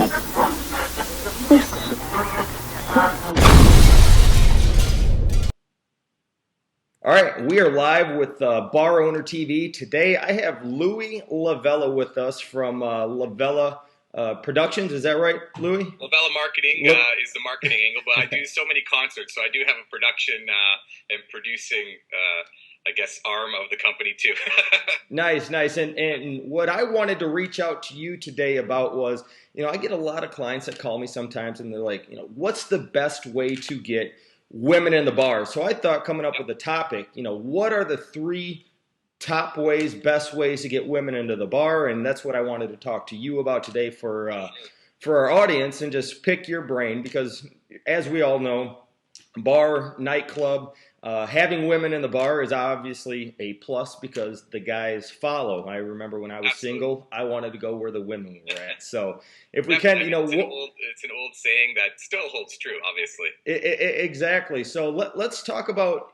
All right, we are live with Bar Owner TV. Today I have Louie La Vella with us from La Vella Productions. Is that right, Louie? Vella Marketing is the marketing angle, but I do so many concerts, so I do have a production and producing, I guess, arm of the company too. Nice, nice. And what I wanted to reach out to you today about was, I get a lot of clients that call me sometimes and they're like, what's the best way to get women in the bar? So I thought coming up with a topic, what are the three top ways, best ways to get women into the bar? And that's what I wanted to talk to you about today for our audience and just pick your brain because as we all know, bar, nightclub, having women in the bar is obviously a plus because the guys follow. I remember when I was single, I wanted to go where the women were at. So if we can, it's an old saying that still holds true, obviously. Exactly. So let's talk about,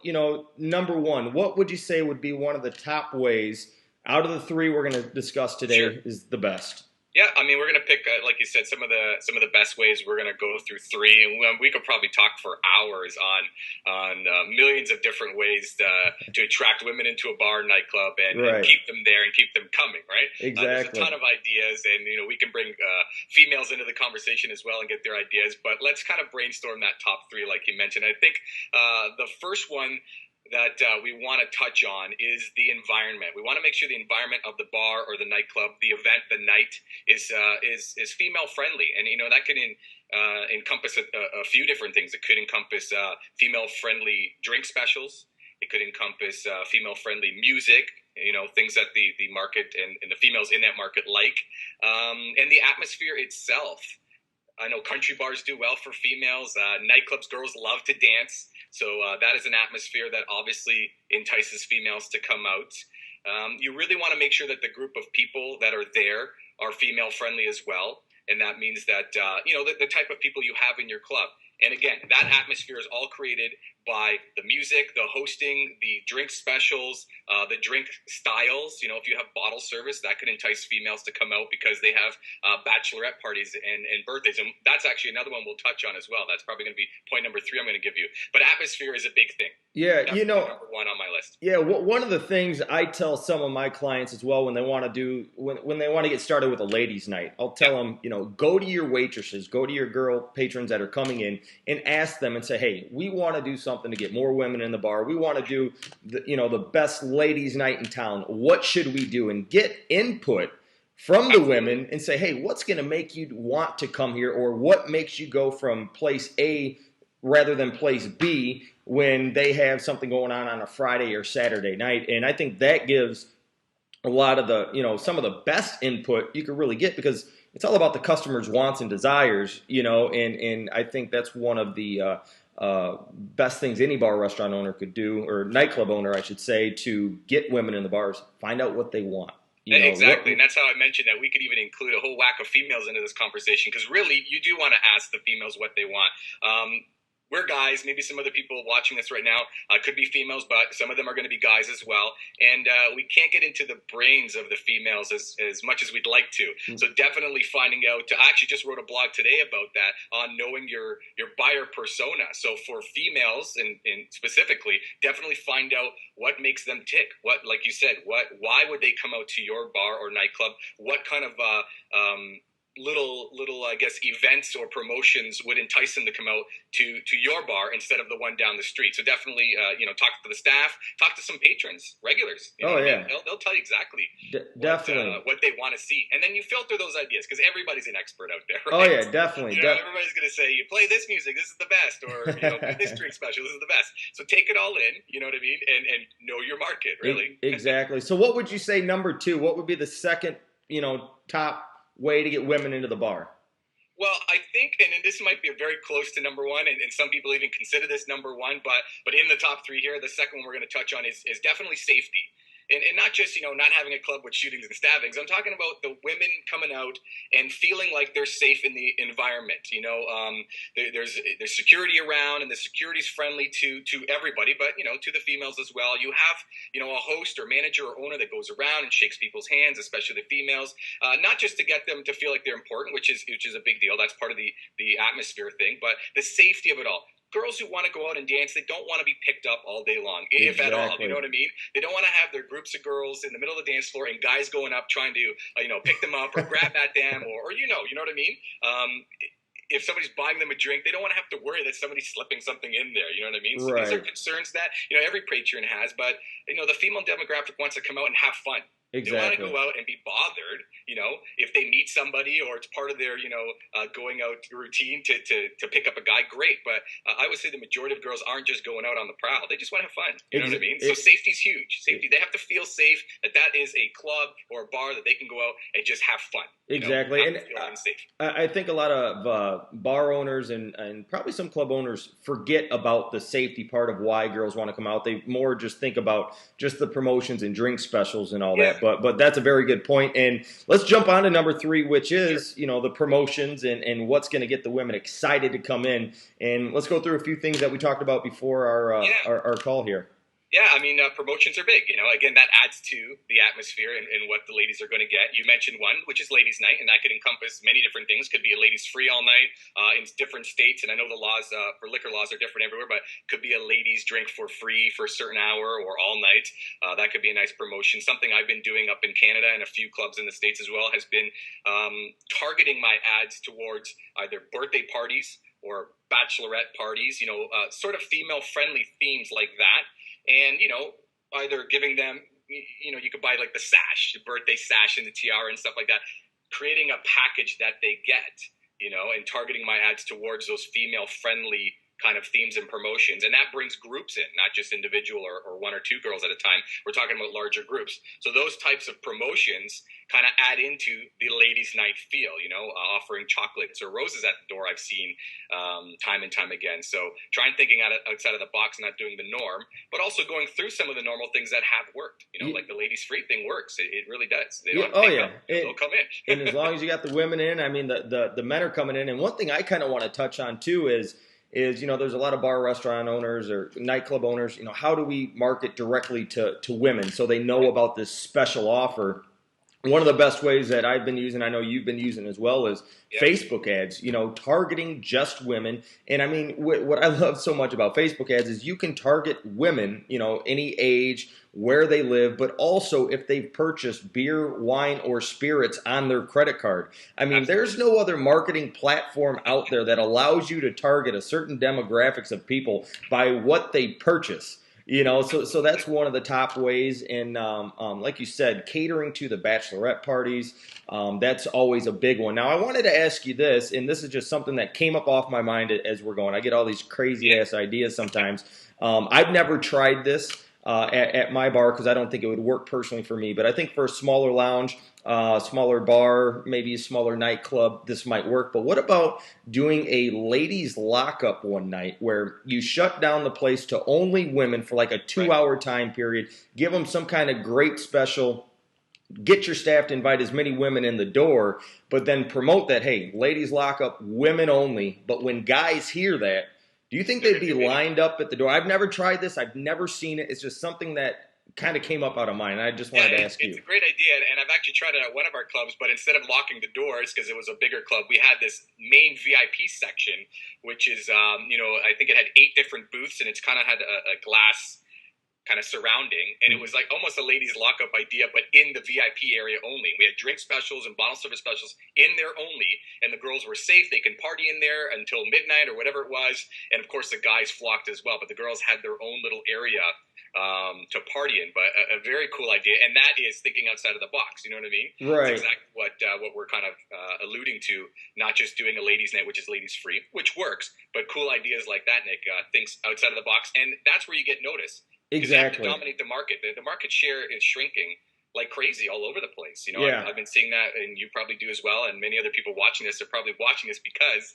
number one. What would you say would be one of the top ways out of the three we're going to discuss today is the best? Yeah, I mean, we're going to pick, like you said, some of the best ways. We're going to go through three, and we could probably talk for hours on millions of different ways to attract women into a bar, nightclub, and keep them there and keep them coming. Right? Exactly. There's a ton of ideas, and we can bring females into the conversation as well and get their ideas. But let's kind of brainstorm that top three, like you mentioned. I think the first one that we want to touch on is the environment. We want to make sure the environment of the bar or the nightclub, the event, the night is female friendly, and that could encompass a few different things. It could encompass female friendly drink specials. It could encompass female friendly music. Things that the market and the females in that market like, and the atmosphere itself. I know country bars do well for females. Nightclubs, girls love to dance. So that is an atmosphere that obviously entices females to come out. You really want to make sure that the group of people that are there are female friendly as well. And that means that, the type of people you have in your club. And again, that atmosphere is all created by the music, the hosting, the drink specials, the drink styles. If you have bottle service, that could entice females to come out because they have bachelorette parties and birthdays. And that's actually another one we'll touch on as well. That's probably going to be point number three I'm going to give you. But atmosphere is a big thing. Yeah, that's number one on my list. Yeah, one of the things I tell some of my clients as well when they want to when they want to get started with a ladies' night, I'll tell them, go to your waitresses, go to your girl patrons that are coming in, and ask them and say, hey, we want to do something to get more women in the bar. We want to do the best ladies' night in town. What should we do? And get input from the women and say, hey, what's going to make you want to come here, or what makes you go from place A rather than place B when they have something going on a Friday or Saturday night. And I think that gives a lot of the, some of the best input you could really get because it's all about the customer's wants and desires, and I think that's one of the best things any bar restaurant owner could do, or nightclub owner, I should say, to get women in the bars, find out what they want. Exactly, and that's how I mentioned that we could even include a whole whack of females into this conversation because really you do want to ask the females what they want. We're guys, maybe some other people watching this right now could be females, but some of them are going to be guys as well. And we can't get into the brains of the females as much as we'd like to. Mm-hmm. So definitely finding out, I actually just wrote a blog today about that on knowing your buyer persona. So for females and specifically, definitely find out what makes them tick. What, like you said, why would they come out to your bar or nightclub? What kind of little I guess events or promotions would entice them to come out to your bar instead of the one down the street. So definitely talk to the staff, talk to some patrons, regulars. They'll tell you exactly definitely what they want to see, and then you filter those ideas because everybody's an expert out there, Oh right? yeah, definitely. Everybody's going to say, you play this music, this is the best, or this drink special, this is the best. So take it all in, you know what I mean, and know your market, really. Exactly. So what would you say number two? What would be the second top way to get women into the bar? Well, I think, and this might be very close to number one, and some people even consider this number one, but in the top three here, the second one we're going to touch on is definitely safety. and not just, not having a club with shootings and stabbings. I'm talking about the women coming out and feeling like they're safe in the environment. There's security around, and the security's friendly to everybody, but to the females as well. You have a host or manager or owner that goes around and shakes people's hands, especially the females, not just to get them to feel like they're important, which is a big deal. That's part of the atmosphere thing, but the safety of it all. Girls who want to go out and dance, they don't want to be picked up all day long, if at all. You know what I mean? They don't want to have their groups of girls in the middle of the dance floor and guys going up trying to, pick them up or grab at them or you know what I mean? If somebody's buying them a drink, they don't want to have to worry that somebody's slipping something in there. You know what I mean? So right. These are concerns that, every patron has, but, the female demographic wants to come out and have fun. Exactly. They want to go out and be bothered, if they meet somebody or it's part of their, going out routine to pick up a guy, great. But I would say the majority of girls aren't just going out on the prowl. They just want to have fun. You know what I mean? So safety's huge. Safety. They have to feel safe that is a club or a bar that they can go out and just have fun. Exactly. And I think a lot of bar owners and probably some club owners forget about the safety part of why girls want to come out. They more just think about just the promotions and drink specials and all that. But that's a very good point. And let's jump on to number 3, which is, the promotions and what's going to get the women excited to come in. And let's go through a few things that we talked about before our call here. Yeah, I mean, promotions are big. Again, that adds to the atmosphere and what the ladies are going to get. You mentioned one, which is ladies' night, and that could encompass many different things. Could be a ladies' free all night in different states, and I know the laws for liquor laws are different everywhere, but could be a ladies' drink for free for a certain hour or all night. That could be a nice promotion. Something I've been doing up in Canada and a few clubs in the States as well has been targeting my ads towards either birthday parties or bachelorette parties, sort of female-friendly themes like that. And, either giving them, you could buy like the sash, the birthday sash and the tiara and stuff like that, creating a package that they get, and targeting my ads towards those female-friendly kind of themes and promotions. And that brings groups in, not just individual or 1 or 2 girls at a time. We're talking about larger groups. So those types of promotions kind of add into the ladies' night feel, offering chocolates or roses at the door I've seen time and time again. So trying thinking outside of the box, not doing the norm, but also going through some of the normal things that have worked. Like the ladies' free thing works. It really does. They don't they'll come in. And as long as you got the women in, I mean, the men are coming in. And one thing I kind of want to touch on too is there's a lot of bar restaurant owners or nightclub owners, how do we market directly to women so they know about this special offer? One of the best ways that I've been using, I know you've been using as well, is Facebook ads, targeting just women. And I mean, what I love so much about Facebook ads is you can target women, any age, where they live, but also if they've purchased beer, wine, or spirits on their credit card. I mean, there's no other marketing platform out there that allows you to target a certain demographics of people by what they purchase. So that's one of the top ways. And like you said, catering to the bachelorette parties, that's always a big one. Now, I wanted to ask you this, and this is just something that came up off my mind as we're going. I get all these crazy-ass ideas sometimes. I've never tried this at my bar because I don't think it would work personally for me. But I think for a smaller lounge, smaller bar, maybe a smaller nightclub, this might work. But what about doing a ladies lockup one night where you shut down the place to only women for like a 2-hour time period, give them some kind of great special, get your staff to invite as many women in the door, but then promote that, hey, ladies lockup, women only. But when guys hear that, do you think they'd be lined up at the door? I've never tried this. I've never seen it. It's just something that kind of came up out of mine. I just wanted to ask you. It's a great idea, and I've actually tried it at one of our clubs, but instead of locking the doors, because it was a bigger club, we had this main VIP section, which is, I think it had 8 different booths, and it's kind of had a glass kind of surrounding, and it was like almost a ladies lockup idea, but in the VIP area only. We had drink specials and bottle service specials in there only, and the girls were safe. They can party in there until midnight or whatever it was, and of course the guys flocked as well, but the girls had their own little area to party in. But a very cool idea, and that is thinking outside of the box. You know what I mean? Right. That's exactly what we're kind of alluding to. Not just doing a ladies' night, which is ladies free, which works, but cool ideas like that, Nick. Thinks outside of the box, and that's where you get noticed. Exactly. You have to dominate the market. The market share is shrinking like crazy all over the place. I've been seeing that, and you probably do as well. And many other people watching this are probably watching this because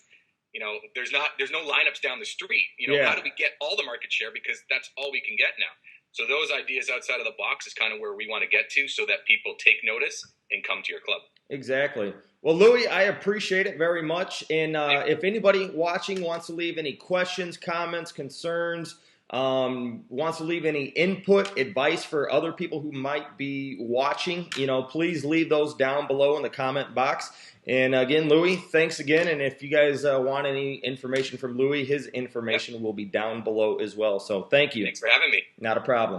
there's no lineups down the street. How do we get all the market share? Because that's all we can get now. So those ideas outside of the box is kind of where we want to get to so that people take notice and come to your club. Exactly. Well, Louie, I appreciate it very much. And if anybody watching wants to leave any questions, comments, concerns, wants to leave any input, advice for other people who might be watching, please leave those down below in the comment box. And again, Louie, thanks again. And if you guys want any information from Louie, his information will be down below as well. So thank you. Thanks for having me. Not a problem.